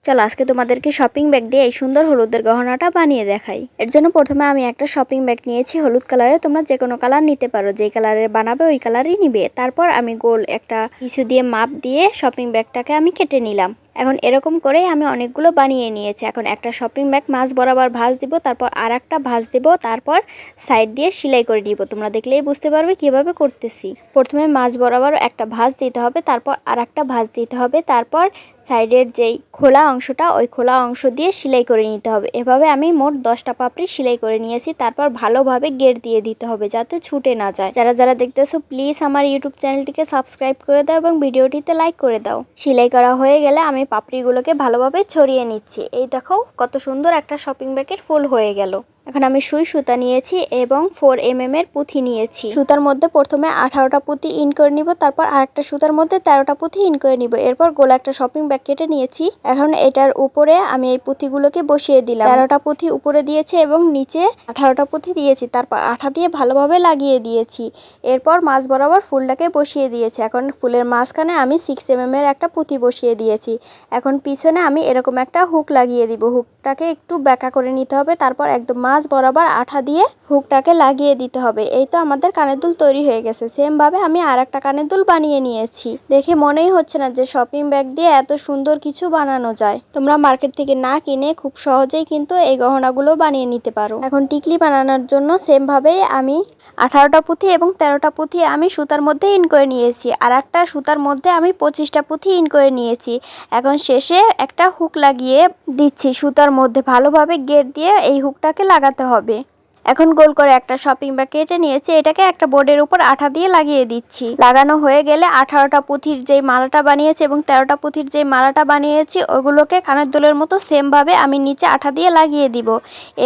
চলো আজকে তোমাদেরকে শপিং ব্যাগ দিয়ে এই সুন্দর হলুদের গহনাটা বানিয়ে দেখাই। এর জন্য প্রথমে আমি একটা শপিং ব্যাগ নিয়েছি হলুদ কালারের। তোমরা যে কোনো কালার নিতে পারো, যেই কালারের বানাবে ওই কালারই নিবে। তারপর আমি গোল একটা কিছু দিয়ে মাপ দিয়ে শপিং ব্যাগটাকে আমি কেটে নিলাম। এখন এরকম করে আমি অনেকগুলো বানিয়ে নিয়েছি। এখন একটা শপিং ব্যাগ মাছ বরাবর ভাঁজ দিব, তারপর আর একটা ভাঁজ দিব, তারপর সাইড দিয়ে সেলাই করে নিব। তোমরা দেখলেই বুঝতে পারবে কিভাবে করতেছি। প্রথমে মাছ বরাবর একটা ভাঁজ দিতে হবে, তারপর আর একটা ভাঁজ দিতে হবে, তারপর সাইডের যেই খোলা অংশটা ওই খোলা অংশ দিয়ে সেলাই করে নিতে হবে। এভাবে আমি মোট 10টা পাপড়ি সেলাই করে নিয়েছি। তারপর ভালোভাবে গেট দিয়ে দিতে হবে যাতে ছুটে না যায়। যারা যারা দেখতেছো প্লিজ আমার ইউটিউব চ্যানেলটিকে সাবস্ক্রাইব করে দাও এবং ভিডিওটিতে লাইক করে দাও। সেলাই করা হয়ে গেলে আমি পাপড়িগুলোকে ভালোভাবে ছড়িয়ে নিচ্ছি। এই দেখো কত সুন্দর একটা শপিং ব্যাগের ফুল হয়ে গেল। এখন আমি সুই সুতা নিয়েছি এবং 4mm এর পুঁথি নিয়েছি। সুতার মধ্যে প্রথমে 18টা পুঁথি ইন করে নিব, তারপর আরেকটা সুতার মধ্যে 13টা পুঁথি ইন করে নিব। এরপর গোলা একটা শপিং ব্যাগ কেটে নিয়েছি। এখন এটার উপরে আমি এই পুঁথিগুলোকে বসিয়ে দিলাম। 13টা পুঁথি উপরে দিয়েছি এবং নিচে 18টা পুঁথি দিয়েছি। তারপর আঠা দিয়ে ভালোভাবে লাগিয়ে দিয়েছি। এরপর মাঝ বরাবর ফুলটাকে বসিয়ে দিয়েছি। এখন ফুলের মাঝখানে আমি 6mm এর একটা পুঁথি বসিয়ে দিয়েছি। এখন পিছনে আমি এরকম একটা হুক লাগিয়ে দিব। হুকটাকে একটু ব্যাকা করে নিতে হবে, তারপর একদম মাঝ বরাবর আঠা দিয়ে হুকটাকে লাগিয়ে দিতে হবে। এই তো আমাদের কানের দুল তৈরি হয়ে গেছে। সেম ভাবে আমি আর একটা কানের দুল বানিয়ে নিয়েছি। দেখে মনেই হচ্ছে না যে শপিং ব্যাগ দিয়ে এত সুন্দর কিছু বানানো যায়। তোমরা মার্কেট থেকে না কিনে খুব সহজেই কিন্তু এই গহনাগুলো বানিয়ে নিতে পারো। এখন টিকলি বানানোর জন্য সেম ভাবেই আমি 18টা পুঁথি এবং 13টা পুঁথি আমি সুতার মধ্যে ইন করে নিয়েছি। আর একটা সুতার মধ্যে আমি 25টা পুঁথি ইন করে নিয়েছি। এখন শেষে একটা হুক লাগিয়ে দিচ্ছি সুতার মধ্যে। ভালোভাবে গেট দিয়ে এই হুকটাকে লাগাতে হবে। এখন গোল করে একটা শপিং ব্যাগ কেটে নিয়েছি। এটাকে একটা বোর্ডের উপর আঠা দিয়ে লাগিয়ে দিচ্ছি। লাগানো হয়ে গেলে 18টা পুঁথির যেই মালাটা বানিয়েছি এবং 13টা পুঁথির যেই মালাটা বানিয়েছি ওগুলোকে কানের দুলের মতো সেম ভাবে আমি নিচে আঠা দিয়ে লাগিয়ে দিব।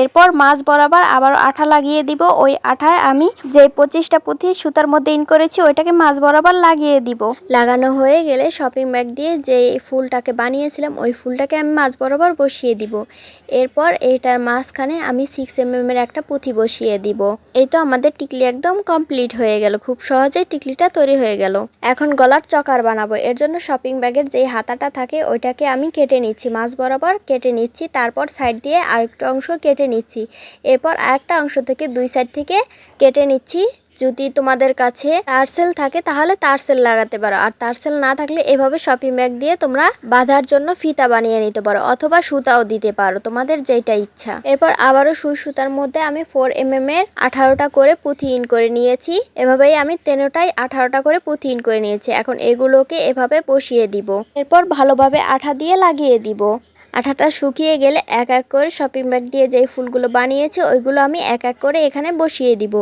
এরপর মাঝ বরাবর আবার আঠা লাগিয়ে দিব। ওই আঠায় আমি যে 25টা পুঁথি সুতার মধ্যে ইন করেছি ওইটাকে মাঝ বরাবর লাগিয়ে দিব। লাগানো হয়ে গেলে শপিং ব্যাগ দিয়ে যে ফুলটাকে বানিয়েছিলাম ওই ফুলটাকে আমি মাঝ বরাবর বসিয়ে দিব। এরপর এইটার মাঝখানে আমি 6mm এর একটা পুঁথি বসিয়ে দিব। এই তো আমাদের টিকলি একদম কমপ্লিট হয়ে গেল। খুব সহজেই টিকলিটা তৈরি হয়ে গেল। এখন গলার চকার বানাবো। এর জন্য শপিং ব্যাগের যে হাতাটা থাকে ওইটাকে আমি কেটে নিচ্ছি, মাঝ বরাবর কেটে নিচ্ছি। তারপর সাইড দিয়ে আরেকটা অংশ কেটে নিচ্ছি। এরপর আরেকটা অংশ থেকে দুই সাইড থেকে কেটে নিচ্ছি। যদি তোমাদের কাছে টার্সেল থাকে তাহলে টার্সেল লাগাতে পারো, আর টার্সেল না থাকলে এভাবে শপিং ব্যাগ দিয়ে তোমরা বাঁধার জন্য ফিতা বানিয়ে নিতে পারো, অথবা সুতাও দিতে পারো, তোমাদের যেটা ইচ্ছা। এরপর আবারও সুই সুতার মধ্যে আমি 4mm এর 18টা করে পুঁথি ইন করে নিয়েছি। এভাবেই আমি 13টাই 18টা করে পুঁথি ইন করে নিয়েছি। এখন এগুলোকে এভাবে বসিয়ে দিব। এরপর ভালোভাবে আঠা দিয়ে লাগিয়ে দিব। আঠাটা শুকিয়ে গেলে এক এক করে শপিং ব্যাগ দিয়ে যেই ফুলগুলো বানিয়েছি ওইগুলো আমি এক এক করে এখানে বসিয়ে দিব।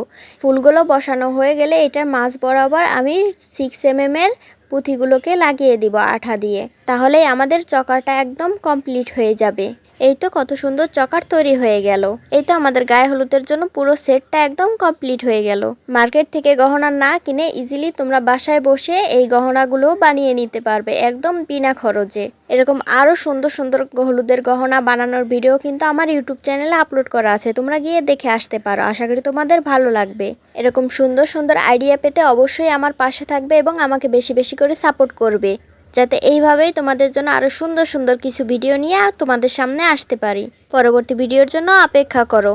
ফুলগুলো বসানো হয়ে গেলে এটার মাঝ বরাবর আমি 6mm এর পুঁথিগুলোকে লাগিয়ে দিব আঠা দিয়ে। তাহলেই আমাদের চকারটা একদম কমপ্লিট হয়ে যাবে। এই তো কত সুন্দর চকার তৈরি হয়ে গেল। এই তো আমাদের গায়ে হলুদের জন্য পুরো সেটটা একদম কমপ্লিট হয়ে গেল। মার্কেট থেকে গহনা না কিনে ইজিলি তোমরা বাসায় বসে এই গহনাগুলো বানিয়ে নিতে পারবে একদম বিনা খরচে। এরকম আরও সুন্দর সুন্দর হলুদের গহনা বানানোর ভিডিও কিন্তু আমার ইউটিউব চ্যানেলে আপলোড করা আছে, তোমরা গিয়ে দেখে আসতে পারো। আশা করি তোমাদের ভালো লাগবে। এরকম সুন্দর সুন্দর আইডিয়া পেতে অবশ্যই আমার পাশে থাকবে এবং আমাকে বেশি বেশি করে সাপোর্ট করবে, যাতে এইভাবেই তোমাদের জন্য আরও সুন্দর সুন্দর কিছু ভিডিও নিয়ে তোমাদের সামনে আসতে পারি। পরবর্তী ভিডিওর জন্য অপেক্ষা করো।